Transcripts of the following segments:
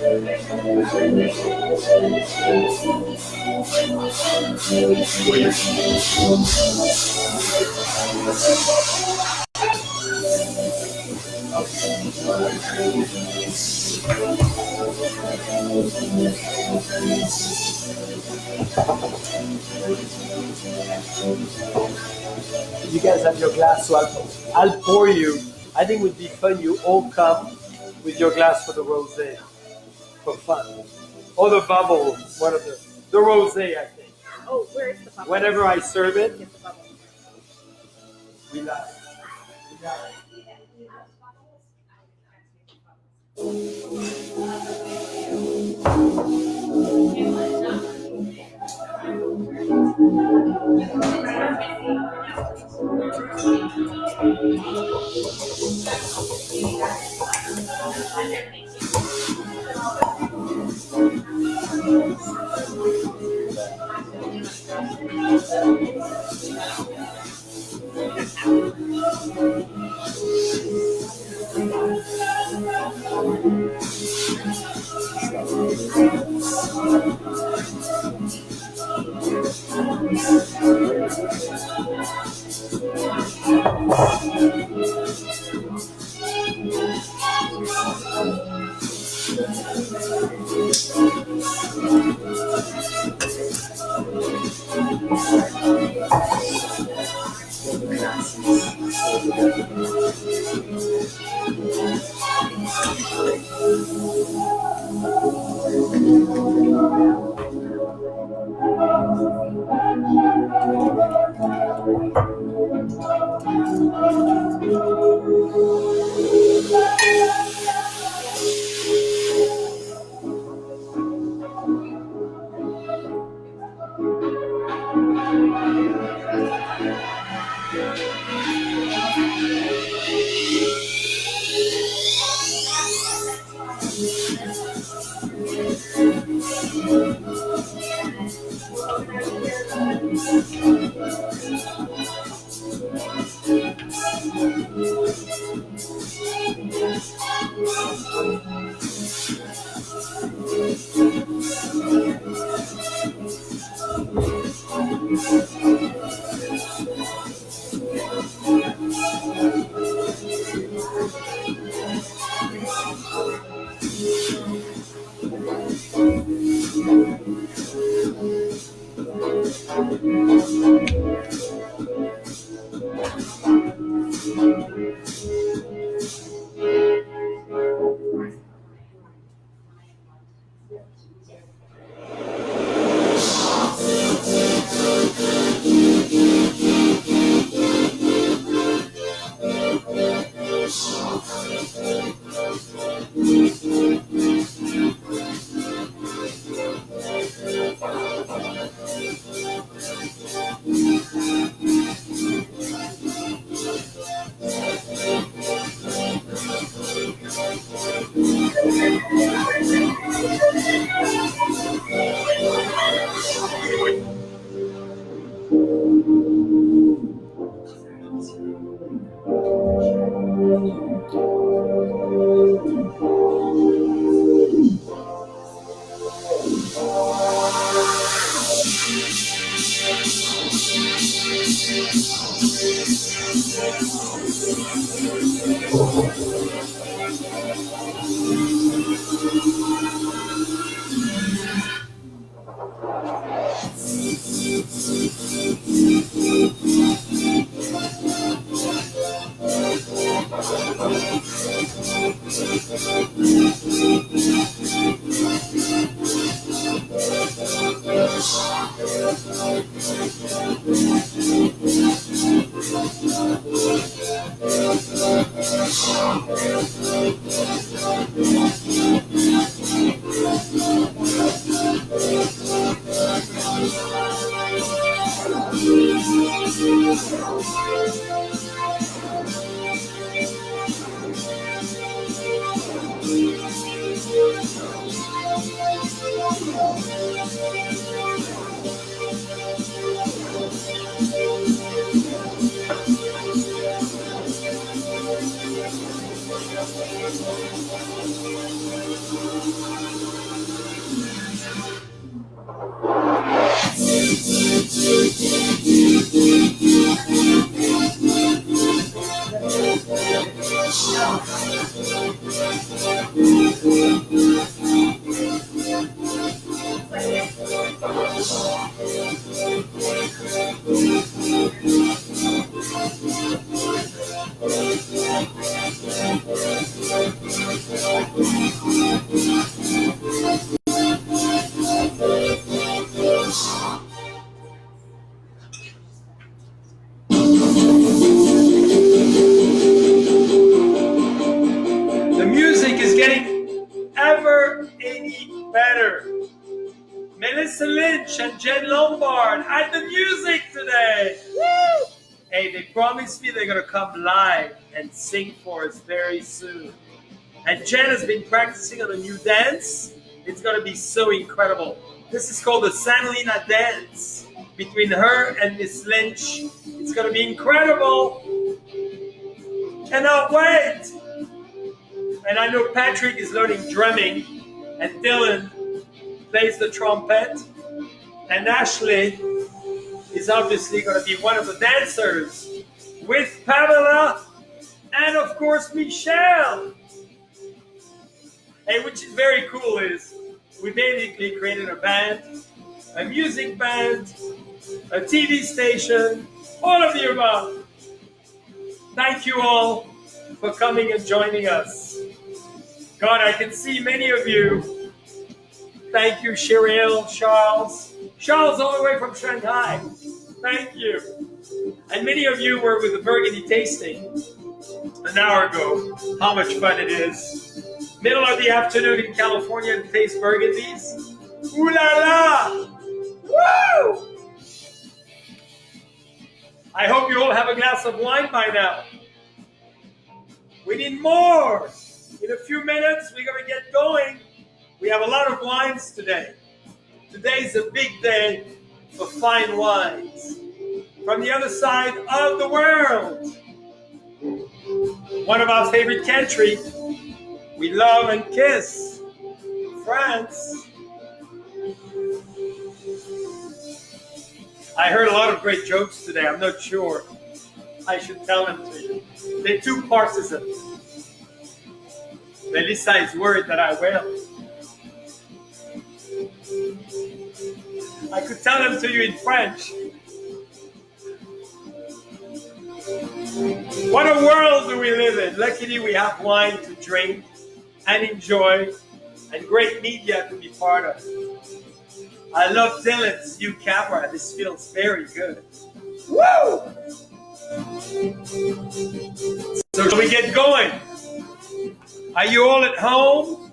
You guys have your glass, so I'll pour you. I think it would be fun. You all come with your glass for the rosé for fun. Or the bubble, one of the rosé, I think. Oh, where is the bubble? Whenever I serve it, Get the bubble. we got it. We got it. never any better. Melissa Lynch and Jen Lombard at the music today. Woo! Hey, they promised me they're going to come live and sing for us very soon. And Jen has been practicing on a new dance. It's going to be so incredible. This is called the San Lina Dance between her and Miss Lynch. It's going to be incredible. Cannot wait. And I know Patrick is learning drumming, and Dylan plays the trumpet, and Ashley is obviously going to be one of the dancers with Pamela and of course Michelle. And which is very cool is we basically created a band, a music band, a TV station, all of the above. Thank you all for coming and joining us. God, I can see many of you. Thank you, Cheryl, Charles. Charles all the way from Shanghai. Thank you. And many of you were with the Burgundy tasting an hour ago. How much fun it is. Middle of the afternoon in California to taste Burgundies. Ooh la la! Woo! I hope you all have a glass of wine by now. We need more. In a few minutes, we're going to get going. We have a lot of wines today. Today's a big day for fine wines. From the other side of the world. One of our favorite countries. We love and kiss. France. I heard a lot of great jokes today. I'm not sure I should tell them to you. They're too partisan. Melissa is worried that I will. I could tell them to you in French. What a world do we live in. Luckily we have wine to drink and enjoy and great media to be part of. I love Dylan's new camera. This feels very good. Woo! So shall we get going? Are you all at home?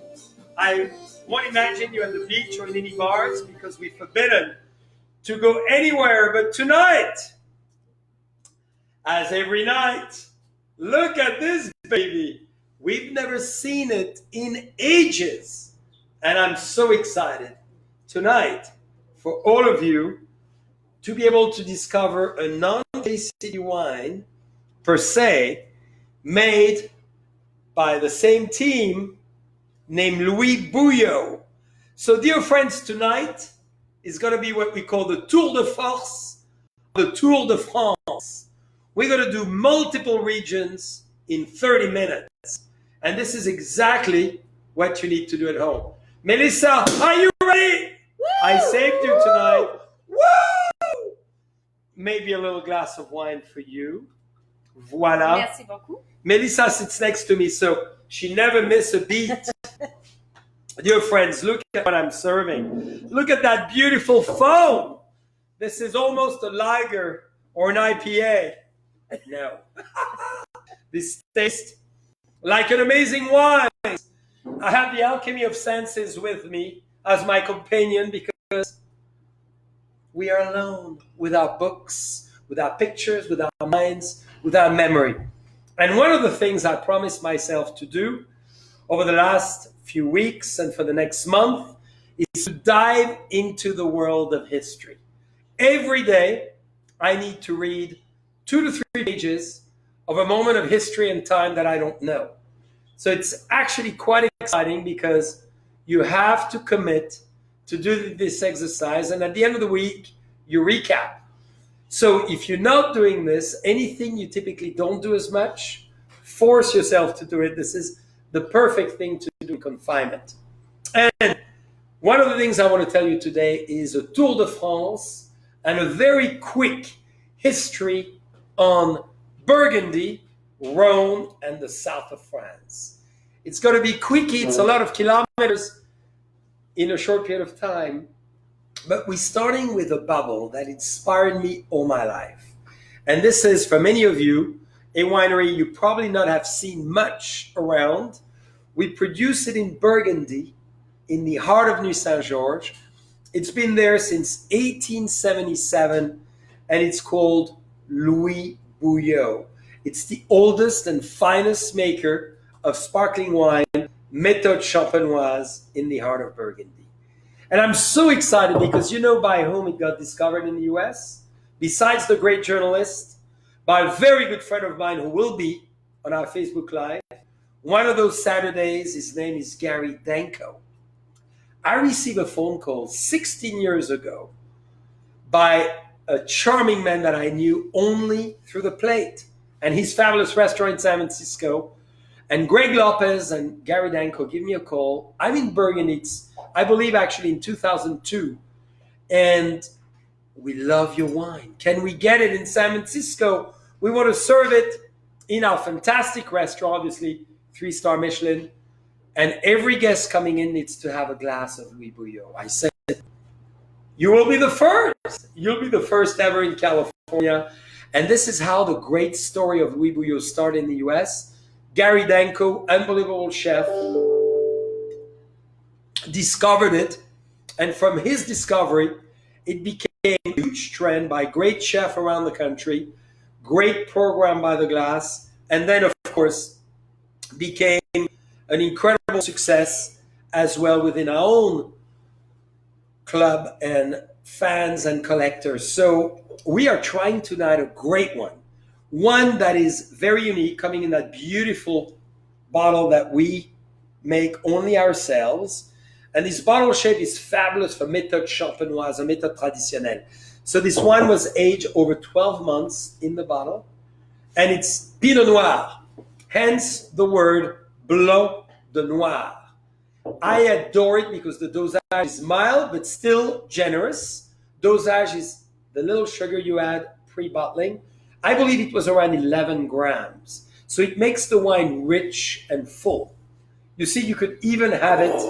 I won't imagine you at the beach or in any bars because we're forbidden to go anywhere. But tonight, as every night, look at this baby. We've never seen it in ages. And I'm so excited tonight for all of you to be able to discover a non-JCB wine per se made by the same team named Louis Bouillot. So dear friends, tonight is going to be what we call the Tour de Force, the Tour de France. We're going to do multiple regions in 30 minutes. And this is exactly what you need to do at home. Melissa, are you ready? Woo! I saved you tonight. Woo! Maybe a little glass of wine for you. Voila. Merci beaucoup. Melissa sits next to me, so she never misses a beat. Dear friends, look at what I'm serving. Look at that beautiful foam. This is almost a lager or an IPA. No. This tastes like an amazing wine. I have the alchemy of senses with me as my companion because we are alone with our books, with our pictures, with our minds, with our memory. And one of the things I promised myself to do over the last few weeks and for the next month is to dive into the world of history. Every day, I need to read 2 to 3 pages of a moment of history and time that I don't know. So it's actually quite exciting because you have to commit to do this exercise. And at the end of the week, you recap. So if you're not doing this, anything you typically don't do as much, force yourself to do it. This is the perfect thing to do in confinement. And one of the things I want to tell you today is a Tour de France and a very quick history on Burgundy, Rhone, and the south of France. It's going to be quickie. It's a lot of kilometers in a short period of time. But we're starting with a bubble that inspired me all my life. And this is, for many of you, a winery you probably not have seen much around. We produce it in Burgundy in the heart of New Saint Georges. It's been there since 1877, and it's called Louis Bouillot. It's the oldest and finest maker of sparkling wine, Méthode Champenoise, in the heart of Burgundy. And I'm so excited because you know by whom it got discovered in the US? Besides the great journalist, by a very good friend of mine who will be on our Facebook Live. One of those Saturdays, his name is Gary Danko. I received a phone call 16 years ago by a charming man that I knew only through the plate and his fabulous restaurant in San Francisco. And Greg Lopez and Gary Danko give me a call. I'm in Burgundy, I believe actually in 2002. And we love your wine. Can we get it in San Francisco? We want to serve it in our fantastic restaurant, obviously 3-star Michelin. And every guest coming in needs to have a glass of Louis Bouillot. I said, you will be the first. You'll be the first ever in California. And this is how the great story of Louis Bouillot started in the US. Gary Danko, unbelievable chef, discovered it. And from his discovery, it became a huge trend by great chefs around the country, great program by the glass, and then, of course, became an incredible success as well within our own club and fans and collectors. So we are trying tonight a great one that is very unique, coming in that beautiful bottle that we make only ourselves. And this bottle shape is fabulous for méthode champenoise, a méthode traditionnelle. So this wine was aged over 12 months in the bottle, and it's Pinot Noir, hence the word Blanc de Noir. I adore it because the dosage is mild but still generous. Dosage is the little sugar you add pre-bottling. I believe it was around 11 grams. So it makes the wine rich and full. You see, you could even have it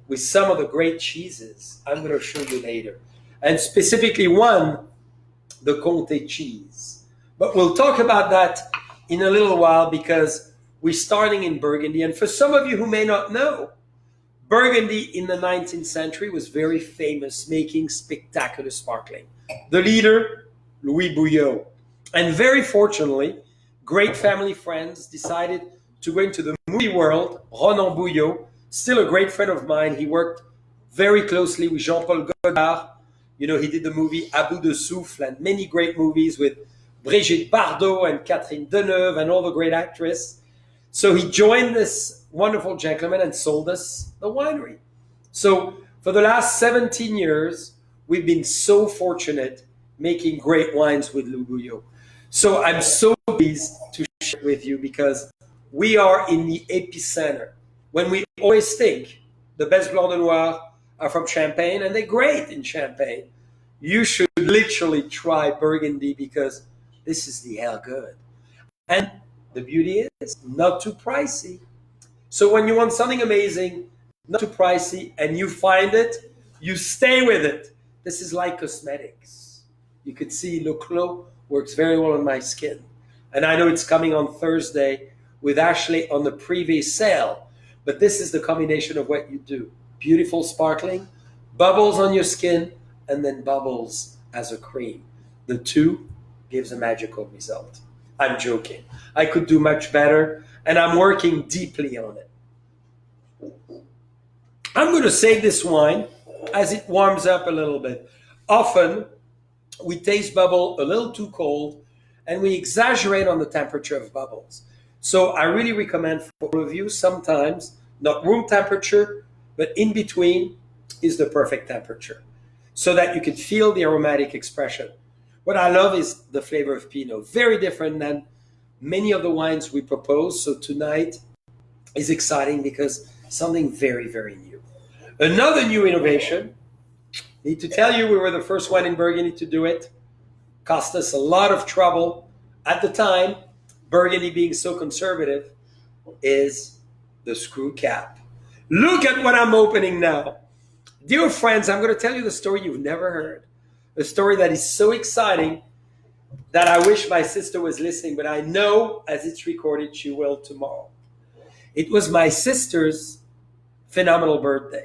with some of the great cheeses I'm going to show you later. And specifically one, the Comté cheese. But we'll talk about that in a little while because we're starting in Burgundy. And for some of you who may not know, Burgundy in the 19th century was very famous, making spectacular sparkling. The leader, Louis Bouillot. And very fortunately, great family friends decided to go into the movie world. Ronan Bouillot, still a great friend of mine. He worked very closely with Jean-Paul Godard. You know, he did the movie À bout de souffle and many great movies with Brigitte Bardot and Catherine Deneuve and all the great actresses. So he joined this wonderful gentleman and sold us the winery. So for the last 17 years, we've been so fortunate making great wines with Louis Bouillot. So I'm so pleased to share with you because we are in the epicenter. When we always think the best Blanc de Noir are from Champagne, and they're great in Champagne, you should literally try Burgundy because this is the hell good. And the beauty is not too pricey. So when you want something amazing, not too pricey, and you find it, you stay with it. This is like cosmetics. You could see Le Clos works very well on my skin. And I know it's coming on Thursday with Ashley on the Privé sale. But this is the combination of what you do. Beautiful sparkling, bubbles on your skin, and then bubbles as a cream. The two gives a magical result. I'm joking. I could do much better, and I'm working deeply on it. I'm going to save this wine as it warms up a little bit. Often, we taste bubble a little too cold, and we exaggerate on the temperature of bubbles. So I really recommend for all of you, sometimes, not room temperature, but in between is the perfect temperature so that you can feel the aromatic expression. What I love is the flavor of Pinot, very different than many of the wines we propose. So tonight is exciting because something very, very new. Another new innovation, need to tell you we were the first one in Burgundy to do it. Cost us a lot of trouble. At the time, Burgundy being so conservative, is the screw cap. Look at what I'm opening now. Dear friends, I'm going to tell you the story you've never heard. A story that is so exciting that I wish my sister was listening, but I know as it's recorded, she will tomorrow. It was my sister's phenomenal birthday.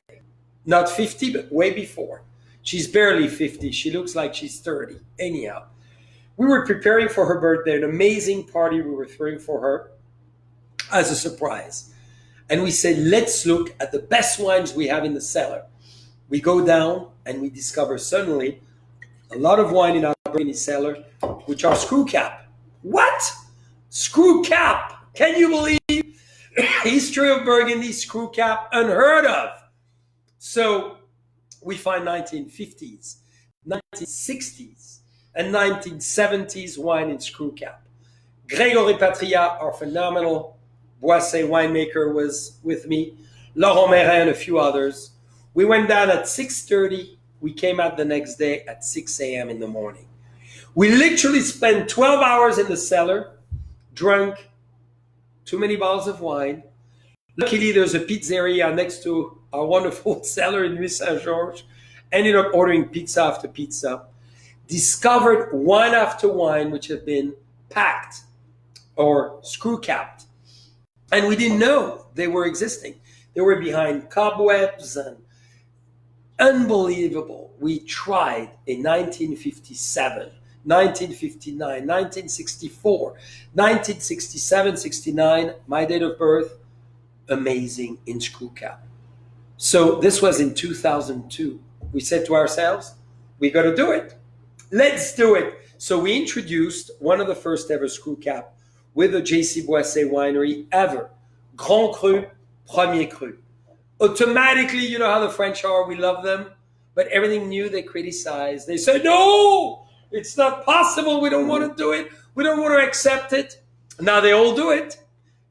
Not 50, but way before. She's barely 50. She looks like she's 30. Anyhow, we were preparing for her birthday, an amazing party we were throwing for her as a surprise. And we said, let's look at the best wines we have in the cellar. We go down and we discover suddenly a lot of wine in our Burgundy cellar, which are screw cap. What? Screw cap? Can you believe? History of Burgundy, screw cap, unheard of. So we find 1950s, 1960s, and 1970s wine in screw cap. Grégory Patria, our phenomenal Boisset winemaker, was with me. Laurent Mérin and a few others. We went down at 6:30. We came out the next day at 6 a.m. in the morning. We literally spent 12 hours in the cellar, drunk too many bottles of wine. Luckily, there's a pizzeria next to our wonderful cellar in Nuit Saint-Georges. Ended up ordering pizza after pizza. Discovered wine after wine which had been packed or screw capped. And we didn't know they were existing. They were behind cobwebs and unbelievable. We tried in 1957, 1959, 1964, 1967, 69, my date of birth, amazing in screw cap. So this was in 2002. We said to ourselves, we got to do it. Let's do it. So we introduced one of the first ever screw cap with a JCB winery ever. Grand Cru, Premier Cru. Automatically, you know how the French are, we love them, but everything new they criticize. They say, no, it's not possible. We don't want to do it. We don't want to accept it. Now they all do it.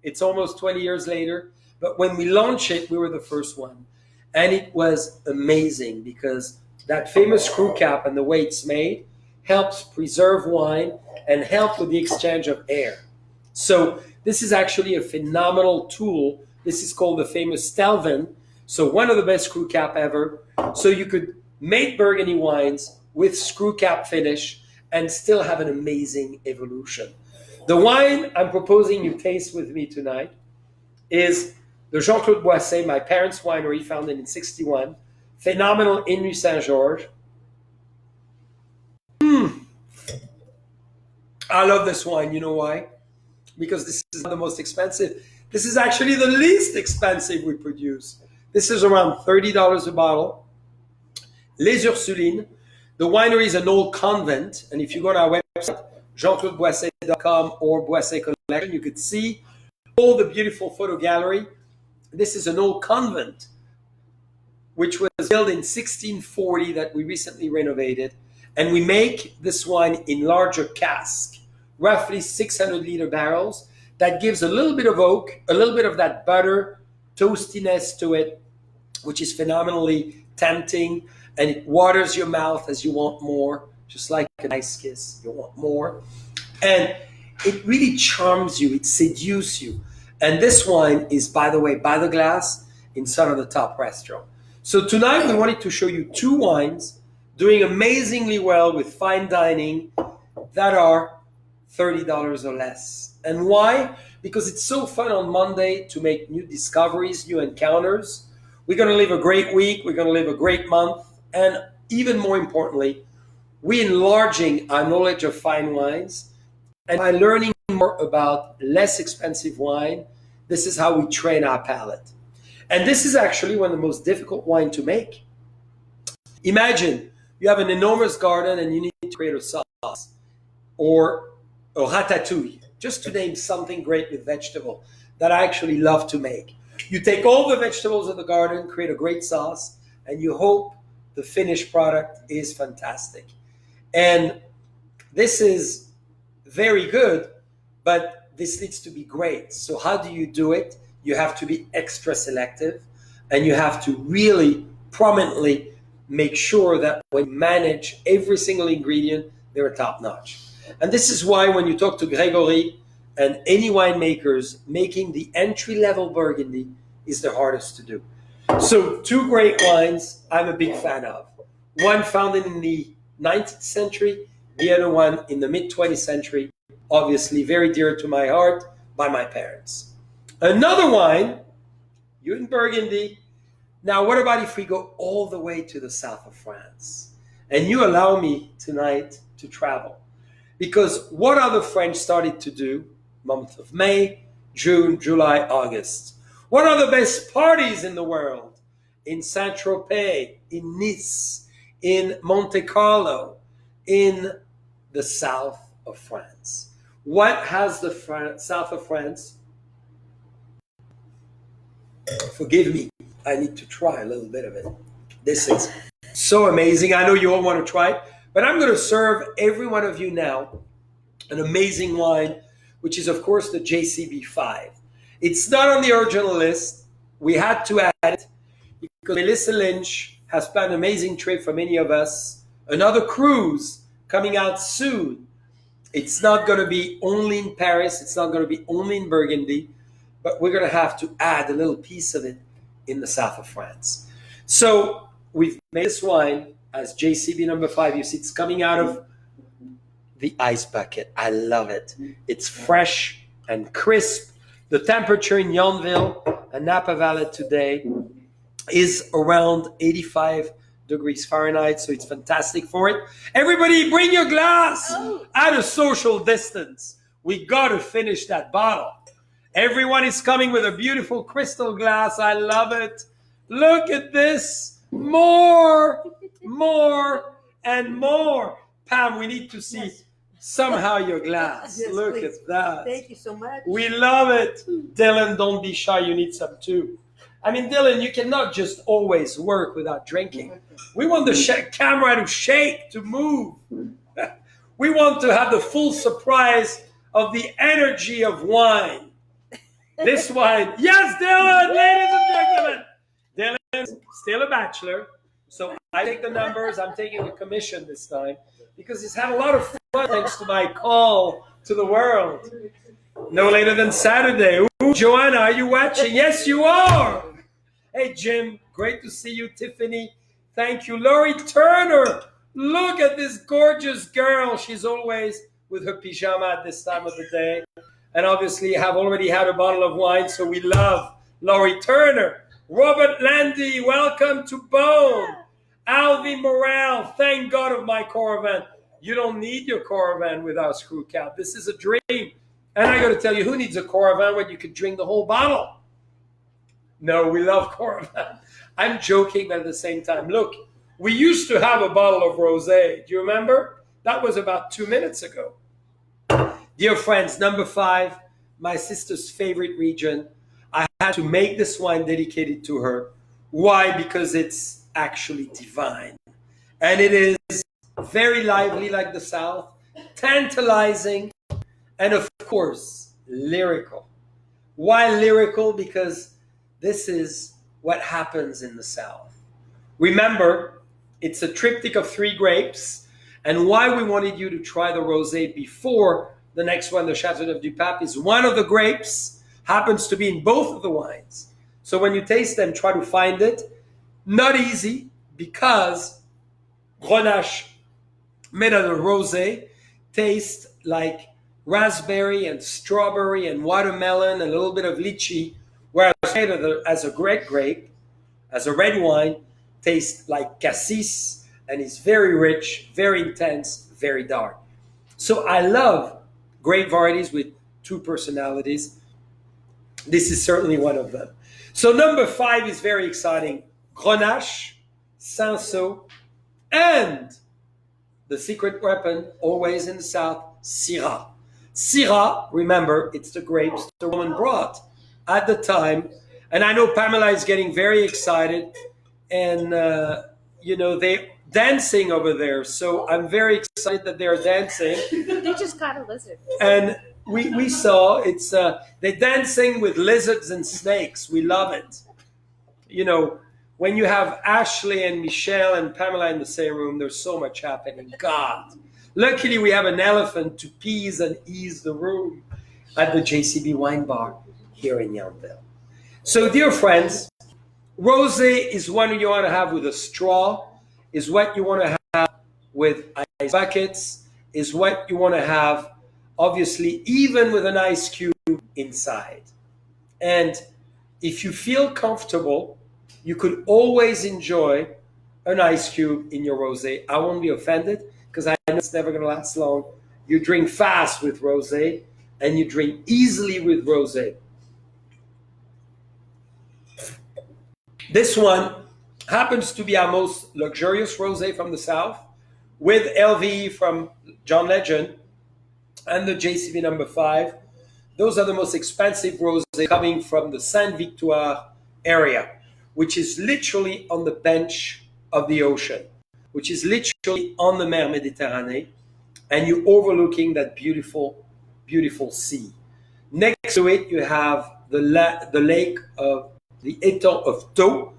It's almost 20 years later. But when we launched it, we were the first one. And it was amazing because that famous screw cap and the way it's made helps preserve wine and help with the exchange of air. So this is actually a phenomenal tool. This is called the famous Stelvin. So one of the best screw cap ever. So you could make Burgundy wines with screw cap finish and still have an amazing evolution. The wine I'm proposing you taste with me tonight is the Jean-Claude Boisset, my parents' winery, founded in 61. Phenomenal in Nuit Saint-Georges. I love this wine. You know why? Because this is not the most expensive. This is actually the least expensive we produce. This is around $30 a bottle. Les Ursulines. The winery is an old convent. And if you go on our website, jeanclaudeboisset.com or Boisset Collection, you could see all the beautiful photo gallery. This is an old convent, which was built in 1640 that we recently renovated. And we make this wine in larger casks, roughly 600-liter barrels. That gives a little bit of oak, a little bit of that butter, toastiness to it, which is phenomenally tempting. And it waters your mouth as you want more, just like a nice kiss, you want more. And it really charms you, it seduces you. And this wine is, by the way, by the glass inside of the top restaurant. So tonight we wanted to show you two wines doing amazingly well with fine dining that are $30 or less. And why? Because it's so fun on Monday to make new discoveries, new encounters. We're going to live a great week. We're going to live a great month. And even more importantly, we're enlarging our knowledge of fine wines. And by learning more about less expensive wine, this is how we train our palate. And this is actually one of the most difficult wine to make. Imagine you have an enormous garden and you need to create a sauce or a ratatouille, just to name something great with vegetable that I actually love to make. You take all the vegetables of the garden, create a great sauce, and you hope the finished product is fantastic. And this is very good, but this needs to be great. So how do you do it? You have to be extra selective, and you have to really prominently make sure that when you manage every single ingredient, they're top notch. And this is why when you talk to Gregory and any winemakers, making the entry-level Burgundy is the hardest to do. So two great wines I'm a big fan of. One founded in the 19th century, the other one in the mid-20th century, obviously very dear to my heart by my parents. Another wine, you in Burgundy, Now, what about if we go all the way to the south of France? And you allow me tonight to travel. Because what are the French started to do? Month of May, June, July, August. What are the best parties in the world? In Saint-Tropez, in Nice, in Monte Carlo, in the south of France. What has the south of France? Forgive me, I need to try a little bit of it. This is so amazing. I know you all want to try it, but I'm going to serve every one of you now an amazing wine, which is, of course, the JCB 5. It's not on the original list. We had to add it because Melissa Lynch has planned an amazing trip for many of us. Another cruise coming out soon. It's not going to be only in Paris. It's not going to be only in Burgundy, but we're going to have to add a little piece of it in the south of France. So we've made this wine as JCB number 5. You see it's coming out of the ice bucket. I love it. It's fresh and crisp. The temperature in Yonville and Napa Valley today is around 85 degrees Fahrenheit, so it's fantastic for it. Everybody bring your glass at a social distance. We got to finish that bottle. Everyone is coming with a beautiful crystal glass. I love it. Look at this. More, and more. Pam, we need to see somehow your glass. Yes, Look please. at that. Thank you so much. We love it. Dylan, don't be shy. You need some too. I mean, Dylan, you cannot just always work without drinking. We want the camera to shake, to move. We want to have the full surprise of the energy of wine. This wine. Yes, Dylan, ladies and gentlemen. Dylan's still a bachelor. So I take the numbers. I'm taking a commission this time because he's had a lot of fun thanks to my call to the world. No later than Saturday. Ooh, Joanna, are you watching? Yes, you are. Hey, Jim, great to see you. Tiffany, thank you. Laurie Turner, look at this gorgeous girl. She's always with her pajama at this time of the day. And obviously have already had a bottle of wine, so we love Laurie Turner. Robert Landy, welcome to Bone. Alvin Morel, thank God of my Coravin. You don't need your Coravin without screw cap. This is a dream. And I got to tell you, who needs a Coravin when you could drink the whole bottle? No, we love Coravin. I'm joking, but at the same time, look, we used to have a bottle of rosé. Do you remember? That was about 2 minutes ago. Dear friends, number 5, my sister's favorite region. I had to make this wine dedicated to her. Why? Because it's actually divine. And it is very lively like the South, tantalizing, and of course, lyrical. Why lyrical? Because this is what happens in the South. Remember, it's a triptych of 3 grapes, and why we wanted you to try the rosé before the next one, the Chateauneuf du Pape, is one of the grapes happens to be in both of the wines. So when you taste them, try to find it. Not easy because Grenache made out of rosé tastes like raspberry and strawberry and watermelon and a little bit of lychee, whereas made as a red grape, as a red wine, tastes like cassis and is very rich, very intense, very dark. So I love grape varieties with 2 personalities. This is certainly one of them. So number 5 is very exciting. Grenache, Cinsault, and the secret weapon, always in the South, Syrah. Syrah, remember, it's the grapes the woman brought at the time. And I know Pamela is getting very excited. And, they're dancing over there. So I'm very excited that they're dancing. They just caught a lizard. And we saw it's they're dancing with lizards and snakes. We love it. When you have Ashley and Michelle and Pamela in the same room, there's so much happening. God. Luckily, we have an elephant to pease and ease the room at the JCB Wine Bar here in Yonville. So, dear friends, rosé is one you want to have with a straw, is what you want to have with ice buckets, is what you want to have, obviously, even with an ice cube inside. And if you feel comfortable, you could always enjoy an ice cube in your rosé. I won't be offended because I know it's never going to last long. You drink fast with rosé and you drink easily with rosé. This one happens to be our most luxurious rosé from the South, with LVE from John Legend and the JCB number 5. Those are the most expensive rosé coming from the Sainte Victoire area, which is literally on the bench of the ocean, which is literally on the Mer Méditerranée, and you're overlooking that beautiful, beautiful sea. Next to it, you have the lake of the Étang of Thau,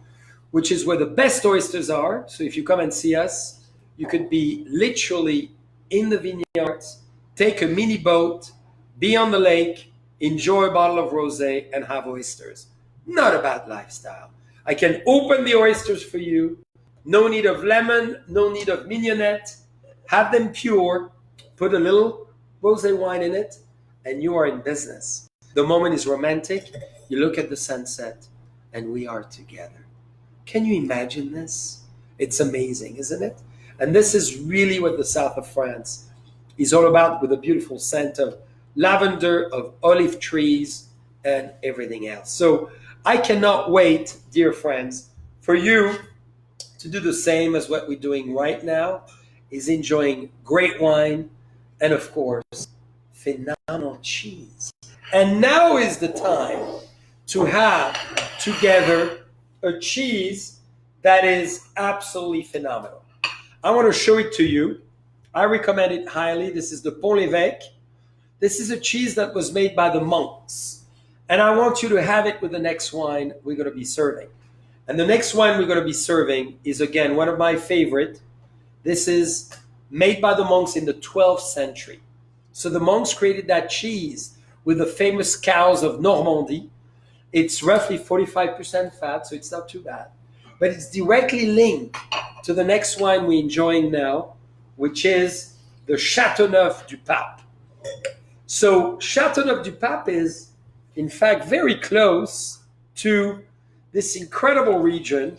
which is where the best oysters are. So if you come and see us, you could be literally in the vineyards, take a mini boat, be on the lake, enjoy a bottle of rosé, and have oysters. Not a bad lifestyle. I can open the oysters for you. No need of lemon, no need of mignonette. Have them pure, put a little rosé wine in it, and you are in business. The moment is romantic. You look at the sunset, and we are together. Can you imagine this? It's amazing, isn't it? And this is really what the south of France is all about, with a beautiful scent of lavender, of olive trees, and everything else. So I cannot wait, dear friends, for you to do the same as what we're doing right now, is enjoying great wine and, of course, phenomenal cheese. And now is the time to have together a cheese that is absolutely phenomenal. I want to show it to you. I recommend it highly. This is the Pont l'Évêque. This is a cheese that was made by the monks. And I want you to have it with the next wine we're going to be serving. And the next wine we're going to be serving is, again, one of my favorite. This is made by the monks in the 12th century. So the monks created that cheese with the famous cows of Normandy. It's roughly 45% fat, so it's not too bad. But it's directly linked to the next wine we're enjoying now, which is the Châteauneuf du Pape. So Châteauneuf du Pape is, in fact, very close to this incredible region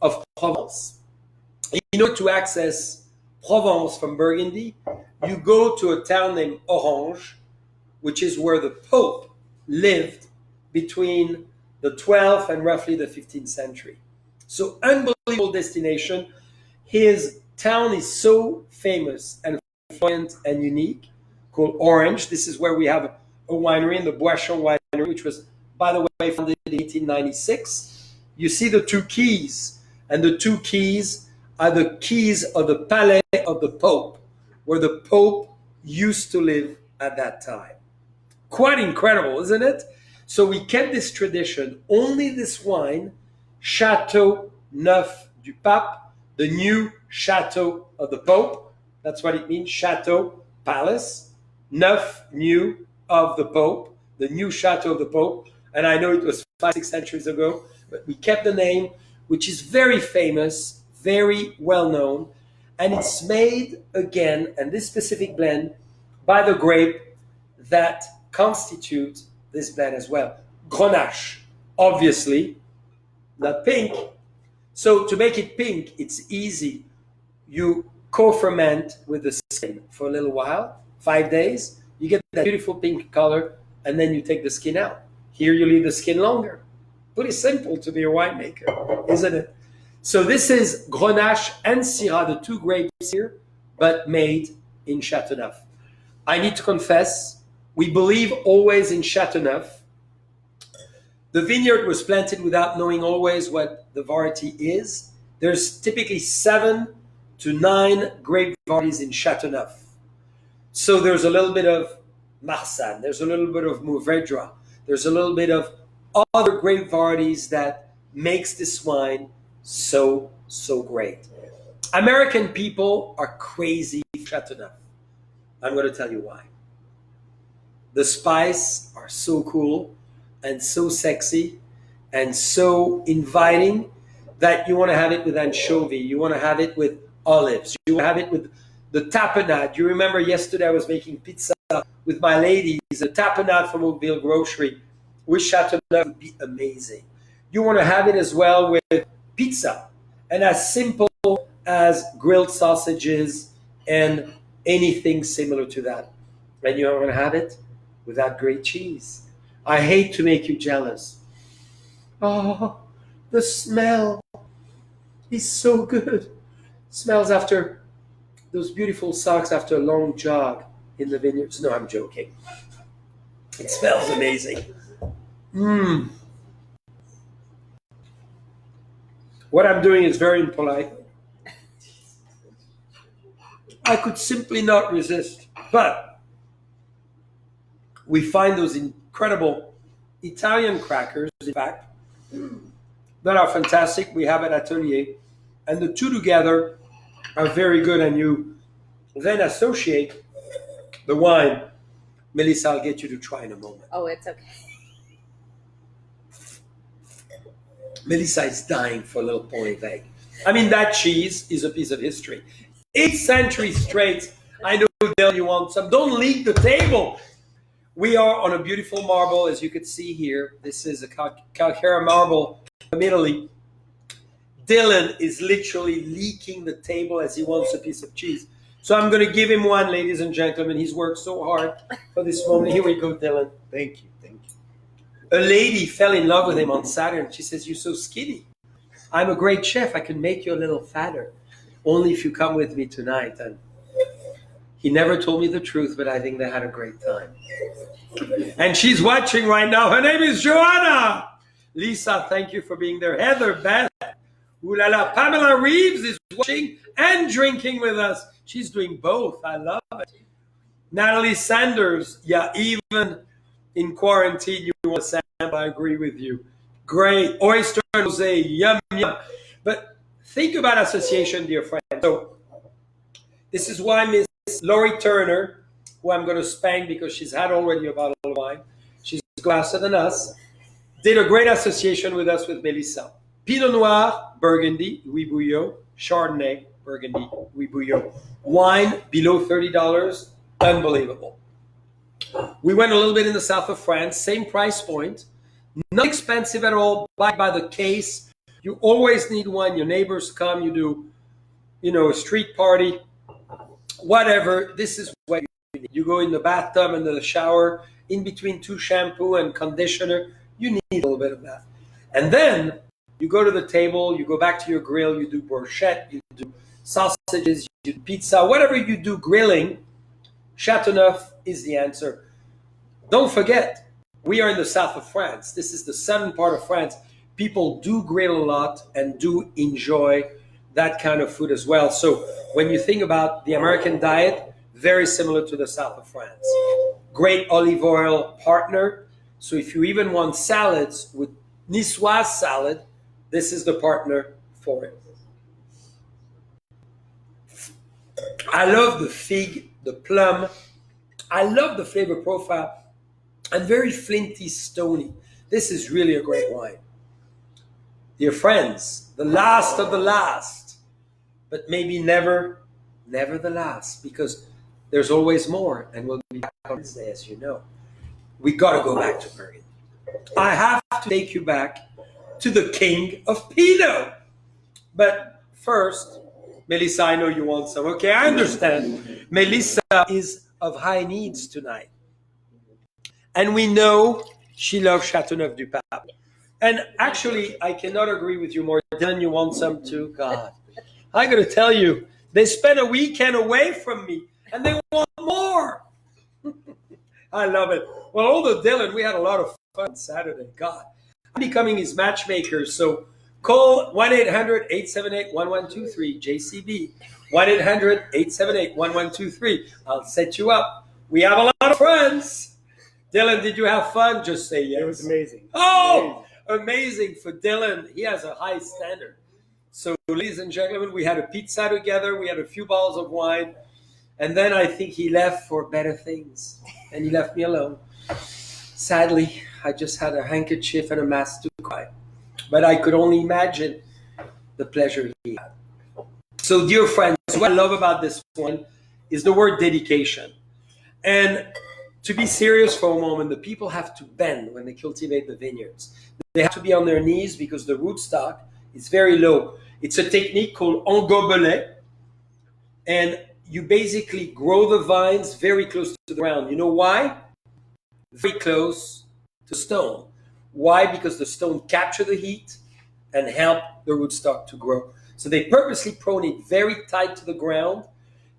of Provence. In order to access Provence from Burgundy, you go to a town named Orange, which is where the Pope lived between the 12th and roughly the 15th century. So unbelievable destination. His town is so famous and flamboyant and unique, called Orange. This is where we have a winery, in the Boisson Winery, which was, by the way, founded in 1896. You see the two keys, and the two keys are the keys of the Palais of the Pope, where the Pope used to live at that time. Quite incredible, isn't it? So we kept this tradition. Only this wine, Châteauneuf du Pape, the new chateau of the Pope. That's what it means, chateau, palace. Neuf, new, of the Pope, the new chateau of the Pope. And I know it was 5-6 centuries ago, but we kept the name, which is very famous, very well known. And it's made, again, and this specific blend, by the grape that constitutes this blend as well. Grenache, obviously, not pink. So to make it pink, it's easy. You co-ferment with the skin for a little while, 5 days. You get that beautiful pink color, and then you take the skin out. Here you leave the skin longer. Pretty simple to be a winemaker, isn't it? So this is Grenache and Syrah, the two grapes here, but made in Châteauneuf. I need to confess, we believe always in Châteauneuf. The vineyard was planted without knowing always what the variety is. There's typically 7 to 9 grape varieties in Châteauneuf. So there's a little bit of Marsanne, there's a little bit of Mourvedre, there's a little bit of other grape varieties that makes this wine so, so great. American people are crazy for Châteauneuf. I'm going to tell you why. The spice are so cool and so sexy and so inviting that you want to have it with anchovy, you want to have it with olives, you want to have it with the tapenade. You remember yesterday I was making pizza with my ladies. The tapenade from Oakville Grocery with Châteauneuf would be amazing. You want to have it as well with pizza, and as simple as grilled sausages and anything similar to that. And you're going to have it with that great cheese. I hate to make you jealous. Oh, the smell is so good. Smells after those beautiful socks after a long jog in the vineyards. No, I'm joking. It smells amazing. Mmm. What I'm doing is very impolite. I could simply not resist. But we find those incredible Italian crackers, in fact, that are fantastic. We have at Atelier. And the two together are very good. And you then associate the wine. Melissa, I'll get you to try in a moment. Oh, it's okay. Melissa is dying for a little Point Vague. I mean, that cheese is a piece of history. 8 centuries straight. I know, Dale, you want some. Don't leave the table. We are on a beautiful marble, as you can see here. This is a calcare marble from Italy. Dylan is literally leaking the table as he wants a piece of cheese. So I'm going to give him one, ladies and gentlemen. He's worked so hard for this moment. Here we go, Dylan. Thank you. A lady fell in love with him on Saturn. She says, "You're so skinny. I'm a great chef. I can make you a little fatter. Only if you come with me tonight." And he never told me the truth, but I think they had a great time. And she's watching right now. Her name is Joanna. Lisa, thank you for being there. Heather, Beth. Ooh la la. Pamela Reeves is watching and drinking with us. She's doing both. I love it. Natalie Sanders. Yeah, even in quarantine, you want to sample. I agree with you. Great. Oyster Jose. Yum, yum. But think about association, dear friend. So this is why Miss Laurie Turner, who I'm going to spank because she's had already a bottle of wine, she's faster than us, did a great association with us with Melissa. Pinot Noir, Burgundy, Louis Bouillot. Chardonnay, Burgundy, Louis Bouillot. Wine below $30, unbelievable. We went a little bit in the south of France, same price point, not expensive at all, buy by the case. You always need one. Your neighbors come, you do, a street party, whatever. This is what you need. You go in the bathtub and the shower, in between 2 shampoo and conditioner, you need a little bit of that. And then you go to the table, you go back to your grill, you do brochette, you do sausages, you do pizza, whatever you do grilling, Chateauneuf is the answer. Don't forget, we are in the south of France. This is the southern part of France. People do grill a lot and do enjoy that kind of food as well. So when you think about the American diet, very similar to the south of France. Great olive oil partner. So if you even want salads with Niçoise salad, this is the partner for it. I love the fig, the plum. I love the flavor profile. And very flinty, stony. This is really a great wine. Dear friends, the last of the last, but maybe never the last, because there's always more, and we'll be back on Wednesday, as you know. We got to go back to Burgundy. I have to take you back to the king of Pinot. But first, Melissa, I know you want some. Okay, I understand. Melissa is of high needs tonight. And we know she loves Châteauneuf-du-Pape. And actually, I cannot agree with you more. Dylan, you want some too? God. I got to tell you, they spent a weekend away from me, and they want more. I love it. Well, although Dylan, we had a lot of fun Saturday. God. I'm becoming his matchmaker, so call 1-800-878-1123, JCB. 1-800-878-1123. I'll set you up. We have a lot of friends. Dylan, did you have fun? Just say yes. It was amazing. Oh, amazing for Dylan. He has a high standard. So, ladies and gentlemen, we had a pizza together. We had a few bottles of wine. And then I think he left for better things. And he left me alone. Sadly, I just had a handkerchief and a mask to cry. But I could only imagine the pleasure he had. So, dear friends, what I love about this one is the word dedication. And to be serious for a moment, the people have to bend when they cultivate the vineyards. They have to be on their knees because the rootstock is very low. It's a technique called engobelet, and you basically grow the vines very close to the ground. You know why? Very close to stone. Why? Because the stone capture the heat and help the rootstock to grow. So they purposely prune it very tight to the ground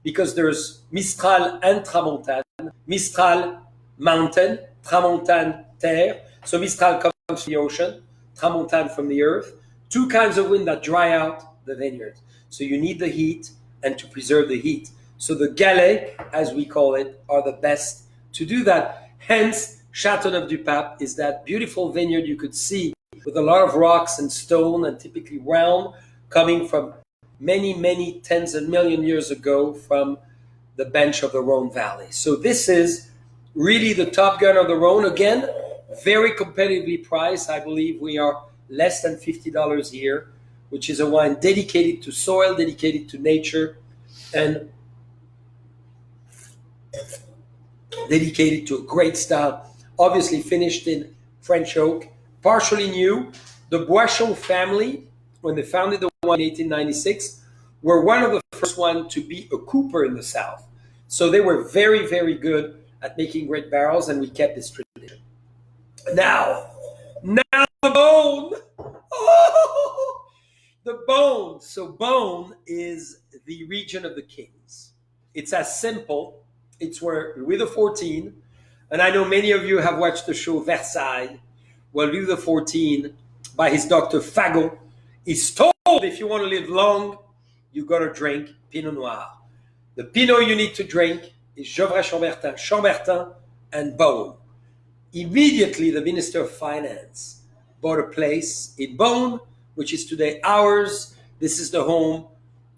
because there's Mistral and Tramontane. Mistral, mountain, Tramontane, terre. So Mistral comes from the ocean, Tramontane from the earth. Two kinds of wind that dry out the vineyard. So you need the heat and to preserve the heat. So the galets, as we call it, are the best to do that. Hence, Châteauneuf-du-Pape is that beautiful vineyard you could see with a lot of rocks and stone and typically round, coming from many, many tens of million years ago from the bench of the Rhone Valley. So this is really the Top Gun of the Rhone. Again, very competitively priced. I believe we are less than $50 here, which is a wine dedicated to soil, dedicated to nature, and dedicated to a great style. Obviously finished in French oak, partially new. The Boisson family, when they founded the wine in 1896, were one of the first ones to be a cooper in the South. So they were very, very good at making great barrels, and we kept this tradition. Now the bone. Oh, the bone. So bone is the region of the kings. It's as simple. It's where Louis XIV, and I know many of you have watched the show Versailles, where Louis XIV, by his Dr. Fagot, is told if you want to live long, you got to drink Pinot Noir. The Pinot you need to drink is Gevrey Chambertin, and Beaune. Immediately, the Minister of Finance bought a place in Beaune, which is today ours. This is the home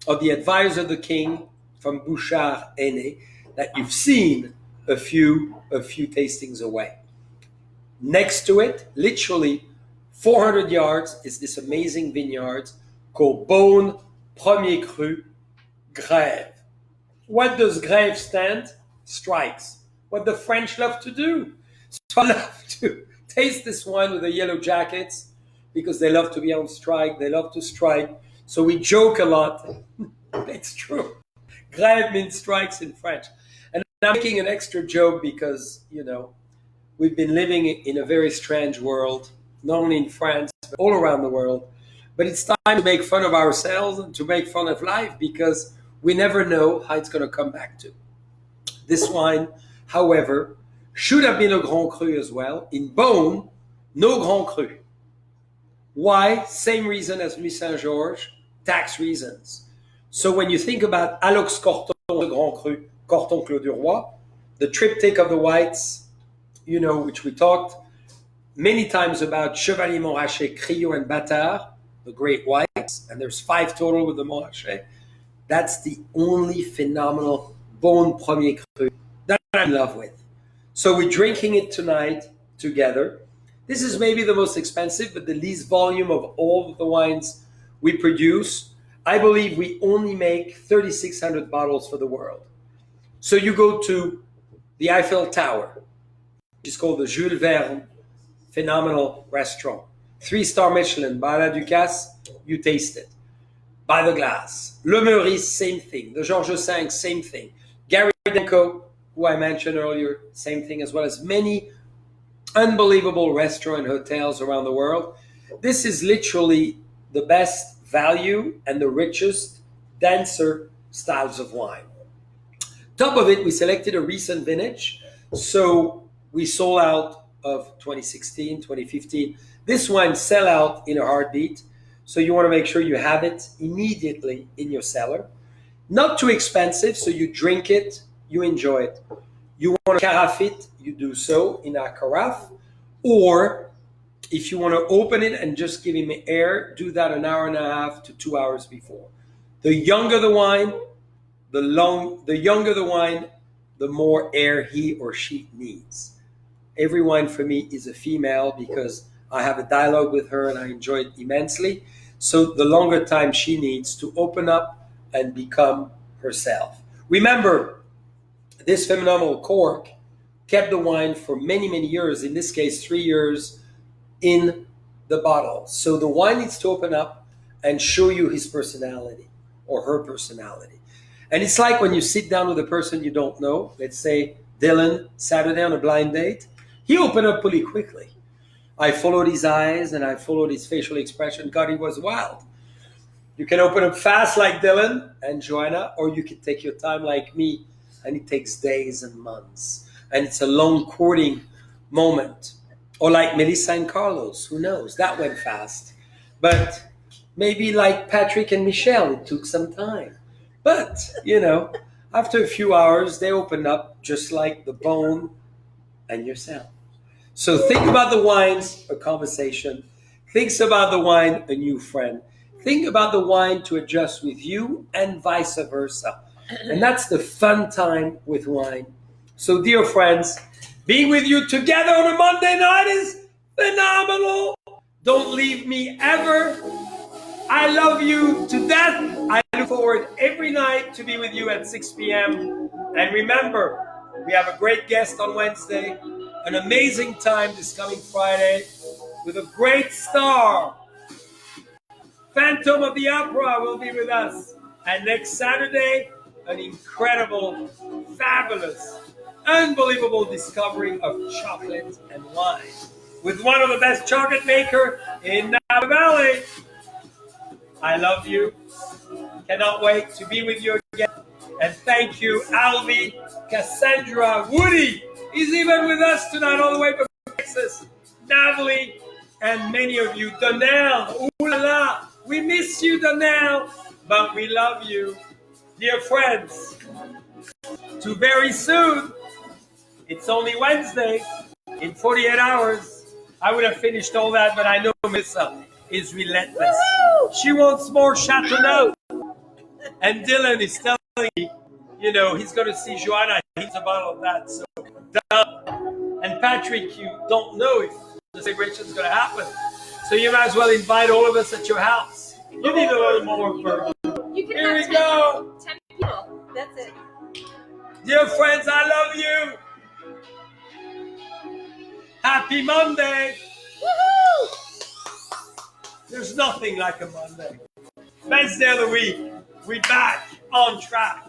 of the advisor of the king from Bouchard Aîné that you've seen a few tastings away. Next to it, literally 400 yards, is this amazing vineyard called Beaune Premier Cru Grève. What does Grève stand? Strikes. What the French love to do. So I love to taste this wine with the yellow jackets because they love to be on strike. They love to strike. So we joke a lot. It's true. Grève means strikes in French. And I'm making an extra joke because, we've been living in a very strange world, not only in France, but all around the world. But it's time to make fun of ourselves and to make fun of life because we never know how it's going to come back to. This wine, however, should have been a Grand Cru as well. In Beaune, no Grand Cru. Why? Same reason as Nuit Saint-Georges, tax reasons. So when you think about Alox Corton, the Grand Cru, Corton Clos du Roi, the triptych of the whites, which we talked many times about, Chevalier Montrachet, Criot, and Bâtard, the great whites, and there's 5 total with the Montrachet. That's the only phenomenal Beaune Premier Cru that I'm in love with. So we're drinking it tonight together. This is maybe the most expensive, but the least volume of all of the wines we produce. I believe we only make 3,600 bottles for the world. So you go to the Eiffel Tower, which is called the Jules Verne Phenomenal Restaurant. 3-star Michelin, by La Ducasse, you taste it. By the glass. Le Meurice, same thing. The Georges V, same thing. Gary Denko, who I mentioned earlier, same thing, as well as many unbelievable restaurants and hotels around the world. This is literally the best value and the richest, denser styles of wine. Top of it, we selected a recent vintage. So we sold out of 2016, 2015. This wine sell out in a heartbeat. So you want to make sure you have it immediately in your cellar. Not too expensive, so you drink it, you enjoy it. You want to carafe it, you do so in a carafe. Or if you want to open it and just give him air, do that an hour and a half to 2 hours before. The younger the wine, the more air he or she needs. Every wine for me is a female because I have a dialogue with her and I enjoy it immensely. So the longer time she needs to open up and become herself. Remember, this phenomenal cork kept the wine for many, many years, in this case, 3 years in the bottle. So the wine needs to open up and show you his personality or her personality. And it's like when you sit down with a person you don't know, let's say Dylan, Saturday on a blind date, he opened up pretty quickly. I followed his eyes and I followed his facial expression. God, he was wild. You can open up fast like Dylan and Joanna, or you can take your time like me, and it takes days and months. And it's a long courting moment. Or like Melissa and Carlos, who knows? That went fast. But maybe like Patrick and Michelle, it took some time. But, after a few hours, they opened up just like the bone and yourself. So think about the wines, a conversation. Think about the wine, a new friend. Think about the wine to adjust with you and vice versa. And that's the fun time with wine. So dear friends, being with you together on a Monday night is phenomenal. Don't leave me ever. I love you to death. I look forward every night to be with you at 6 p.m. And remember, we have a great guest on Wednesday, an amazing time this coming Friday with a great star. Phantom of the Opera will be with us. And next Saturday, an incredible, fabulous, unbelievable discovery of chocolate and wine with one of the best chocolate makers in Napa Valley. I love you. Cannot wait to be with you again. And thank you, Alvi, Cassandra, Woody. He's even with us tonight, all the way from Texas. Natalie, and many of you. Donnell, ooh la la. We miss you, Donnell, but we love you. Dear friends, to very soon. It's only Wednesday. In 48 hours, I would have finished all that, but I know Melissa is relentless. Woo! She wants more Chateauneuf. And Dylan is telling me, he's going to see Joanna. He needs a bottle of that. So, done. And Patrick, you don't know if the celebration is going to happen. So you might as well invite all of us at your house. You need a little more bourbon. Here we go. 10 people. That's it. Dear friends, I love you. Happy Monday. Woohoo! There's nothing like a Monday. Best day of the week. We're back on track.